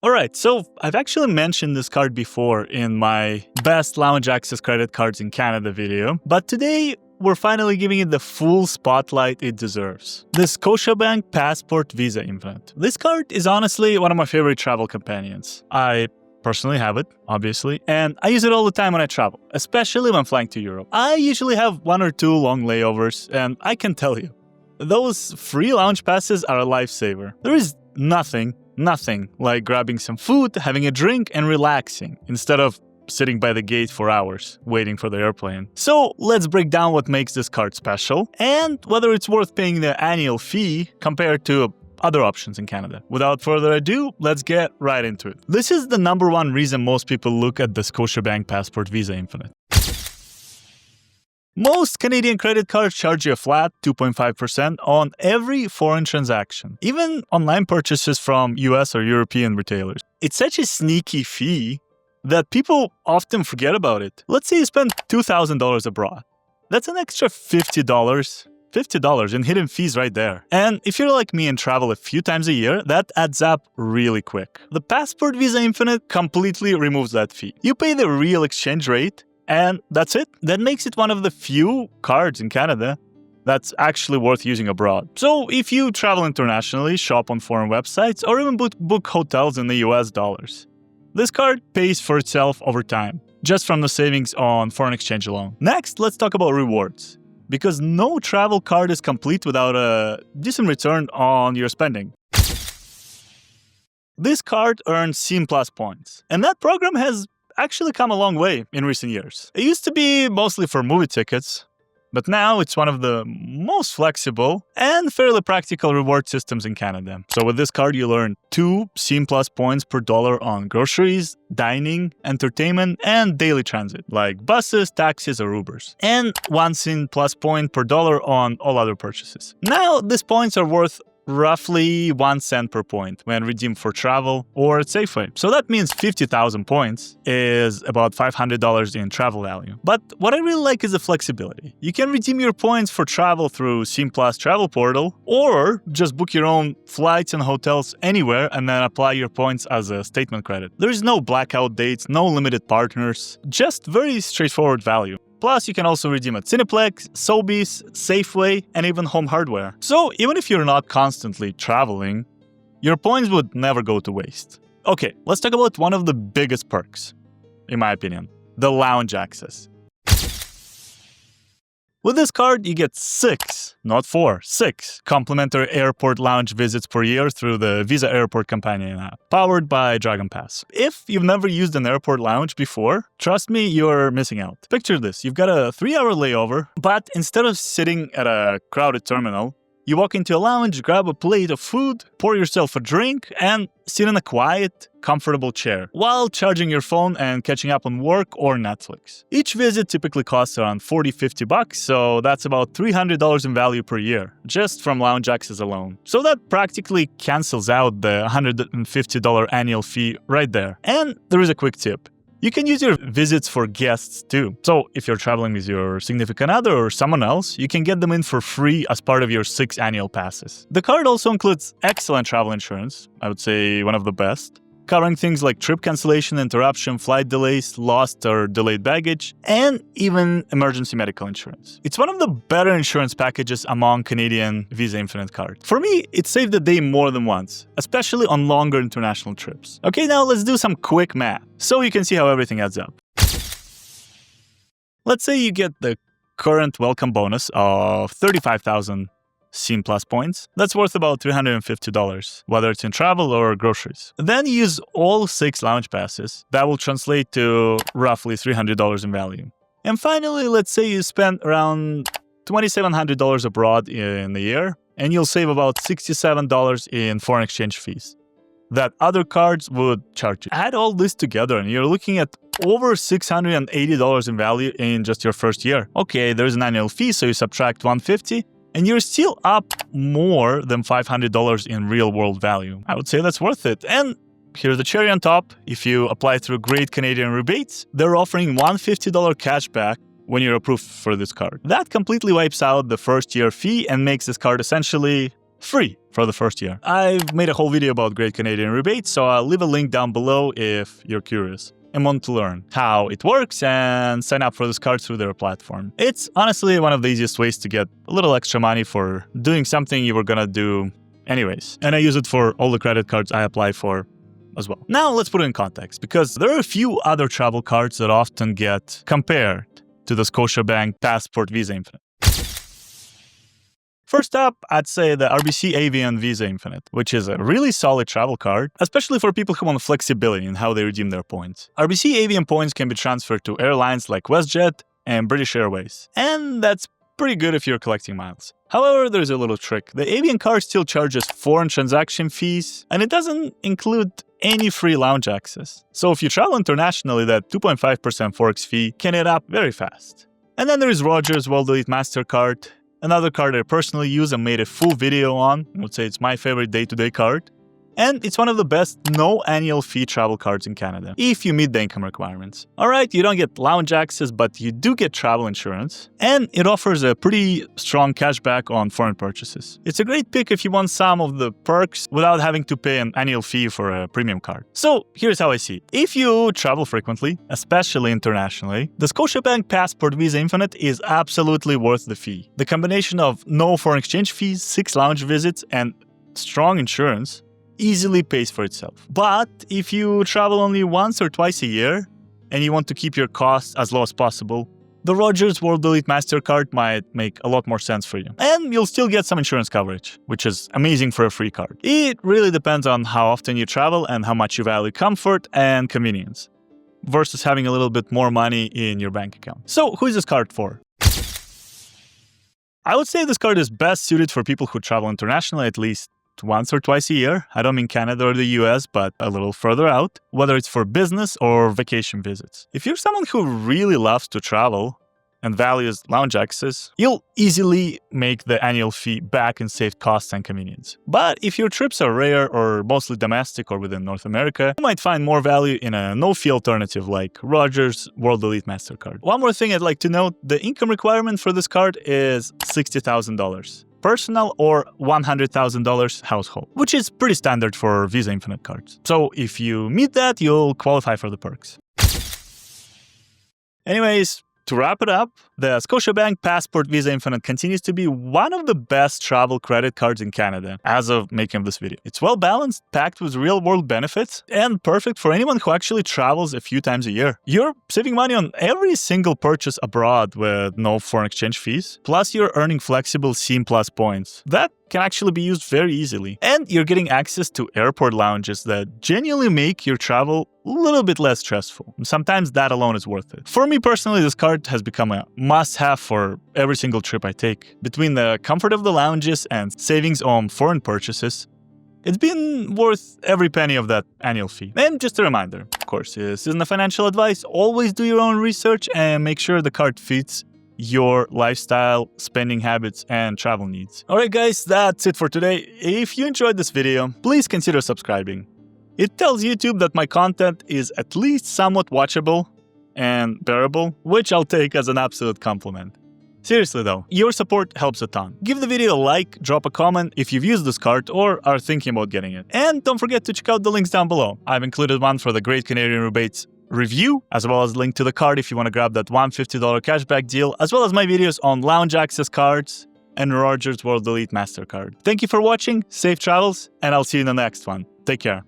Alright, so I've actually mentioned this card before in my best lounge access credit cards in Canada video, but today we're finally giving it the full spotlight it deserves. The Scotiabank Passport Visa Infinite. This card is honestly one of my favorite travel companions. I personally have it, obviously, and I use it all the time when I travel, especially when flying to Europe. I usually have 1 or 2 long layovers, and I can tell you, those free lounge passes are a lifesaver. There is nothing like grabbing some food, having a drink, and relaxing, instead of sitting by the gate for hours, waiting for the airplane. So let's break down what makes this card special, and whether it's worth paying the annual fee compared to other options in Canada. Without further ado, let's get right into it. This is the #1 reason most people look at the Scotiabank Passport Visa Infinite. Most Canadian credit cards charge you a flat 2.5% on every foreign transaction, even online purchases from US or European retailers. It's such a sneaky fee that people often forget about it. Let's say you spend $2,000 abroad. That's an extra $50 in hidden fees right there. And if you're like me and travel a few times a year, that adds up really quick. The Passport Visa Infinite completely removes that fee. You pay the real exchange rate, and that's it. That makes it one of the few cards in Canada that's actually worth using abroad. So if you travel internationally, shop on foreign websites, or even book hotels in the US dollars, this card pays for itself over time, just from the savings on foreign exchange alone. Next, let's talk about rewards, because no travel card is complete without a decent return on your spending. This card earns SIM Plus points, and that program has actually come a long way in recent years. It used to be mostly for movie tickets, but now it's one of the most flexible and fairly practical reward systems in Canada. So with this card, you'll earn 2 SIM Plus points per dollar on groceries, dining, entertainment, and daily transit, like buses, taxis, or Ubers, and 1 SIM Plus point per dollar on all other purchases. Now, these points are worth roughly 1 cent per point when redeemed for travel or at Safeway. So that means 50,000 points is about $500 in travel value. But what I really like is the flexibility. You can redeem your points for travel through SIM Plus Travel Portal, or just book your own flights and hotels anywhere and then apply your points as a statement credit. There is no blackout dates, no limited partners, just very straightforward value. Plus, you can also redeem at Cineplex, Sobeys, Safeway, and even Home Hardware. So even if you're not constantly traveling, your points would never go to waste. Okay, let's talk about one of the biggest perks, in my opinion, the lounge access. With this card, you get 6, not 4, 6 complimentary airport lounge visits per year through the Visa Airport Companion app, powered by DragonPass. If you've never used an airport lounge before, trust me, you're missing out. Picture this, you've got a 3-hour layover, but instead of sitting at a crowded terminal, you walk into a lounge, grab a plate of food, pour yourself a drink, and sit in a quiet, comfortable chair while charging your phone and catching up on work or Netflix. Each visit typically costs around $40-50, so that's about $300 in value per year, just from lounge access alone. So that practically cancels out the $150 annual fee right there. And there is a quick tip. You can use your visits for guests too. So if you're traveling with your significant other or someone else, you can get them in for free as part of your 6 annual passes. The card also includes excellent travel insurance, I would say one of the best, covering things like trip cancellation, interruption, flight delays, lost or delayed baggage, and even emergency medical insurance. It's one of the better insurance packages among Canadian Visa Infinite cards. For me, it saved the day more than once, especially on longer international trips. Okay, now let's do some quick math, so you can see how everything adds up. Let's say you get the current welcome bonus of 35,000 SIM Plus points. That's worth about $350, whether it's in travel or groceries. Then you use all 6 lounge passes. That will translate to roughly $300 in value. And finally, let's say you spend around $2,700 abroad in a year, and you'll save about $67 in foreign exchange fees that other cards would charge you. Add all this together and you're looking at over $680 in value in just your first year. Okay, there's an annual fee, so you subtract $150, and you're still up more than $500 in real-world value. I would say that's worth it. And here's the cherry on top. If you apply through Great Canadian Rebates, they're offering $150 cashback when you're approved for this card. That completely wipes out the first-year fee and makes this card essentially free for the first year. I've made a whole video about Great Canadian Rebates, so I'll leave a link down below if you're curious and want to learn how it works and sign up for this card through their platform. It's honestly one of the easiest ways to get a little extra money for doing something you were gonna do anyways. And I use it for all the credit cards I apply for as well. Now let's put it in context, because there are a few other travel cards that often get compared to the Scotiabank Passport Visa Infinite. First up, I'd say the RBC Avion Visa Infinite, which is a really solid travel card, especially for people who want flexibility in how they redeem their points. RBC Avion points can be transferred to airlines like WestJet and British Airways, and that's pretty good if you're collecting miles. However, there's a little trick. The Avion card still charges foreign transaction fees, and it doesn't include any free lounge access. So if you travel internationally, that 2.5% Forex fee can add up very fast. And then there is Rogers World Elite Mastercard, another card I personally use and made a full video on. I would say it's my favorite day-to-day card. And it's one of the best no annual fee travel cards in Canada, if you meet the income requirements. Alright, you don't get lounge access, but you do get travel insurance, and it offers a pretty strong cashback on foreign purchases. It's a great pick if you want some of the perks without having to pay an annual fee for a premium card. So here's how I see it. If you travel frequently, especially internationally, the Scotiabank Passport Visa Infinite is absolutely worth the fee. The combination of no foreign exchange fees, 6 lounge visits, and strong insurance easily pays for itself. But if you travel only once or twice a year and you want to keep your costs as low as possible, the Rogers World Elite Mastercard might make a lot more sense for you. And you'll still get some insurance coverage, which is amazing for a free card. It really depends on how often you travel and how much you value comfort and convenience, versus having a little bit more money in your bank account. So who is this card for? I would say this card is best suited for people who travel internationally at least once or twice a year. I don't mean Canada or the US, but a little further out, whether it's for business or vacation visits. If you're someone who really loves to travel and values lounge access, you'll easily make the annual fee back and save costs and convenience. But if your trips are rare or mostly domestic or within North America, you might find more value in a no-fee alternative like Rogers World Elite Mastercard. One more thing I'd like to note, the income requirement for this card is $60,000. Personal or $100,000 household, which is pretty standard for Visa Infinite cards. So if you meet that, you'll qualify for the perks. Anyways, to wrap it up, the Scotiabank Passport Visa Infinite continues to be one of the best travel credit cards in Canada as of making this video. It's well balanced, packed with real-world benefits, and perfect for anyone who actually travels a few times a year. You're saving money on every single purchase abroad with no foreign exchange fees, plus you're earning flexible SIM Plus points that can actually be used very easily. And you're getting access to airport lounges that genuinely make your travel a little bit less stressful. Sometimes that alone is worth it. For me personally, this card has become a must-have for every single trip I take. Between the comfort of the lounges and savings on foreign purchases, it's been worth every penny of that annual fee. And just a reminder, of course, this isn't a financial advice. Always do your own research and make sure the card fits your lifestyle, spending habits, and travel needs. Alright guys, that's it for today. If you enjoyed this video, please consider subscribing. It tells YouTube that my content is at least somewhat watchable and bearable, which I'll take as an absolute compliment. Seriously though, your support helps a ton. Give the video a like, drop a comment if you've used this card or are thinking about getting it. And don't forget to check out the links down below. I've included one for the Great Canadian Rebates review, as well as a link to the card if you want to grab that $150 cashback deal, as well as my videos on lounge access cards and Rogers World Elite Mastercard. Thank you for watching, safe travels, and I'll see you in the next one. Take care.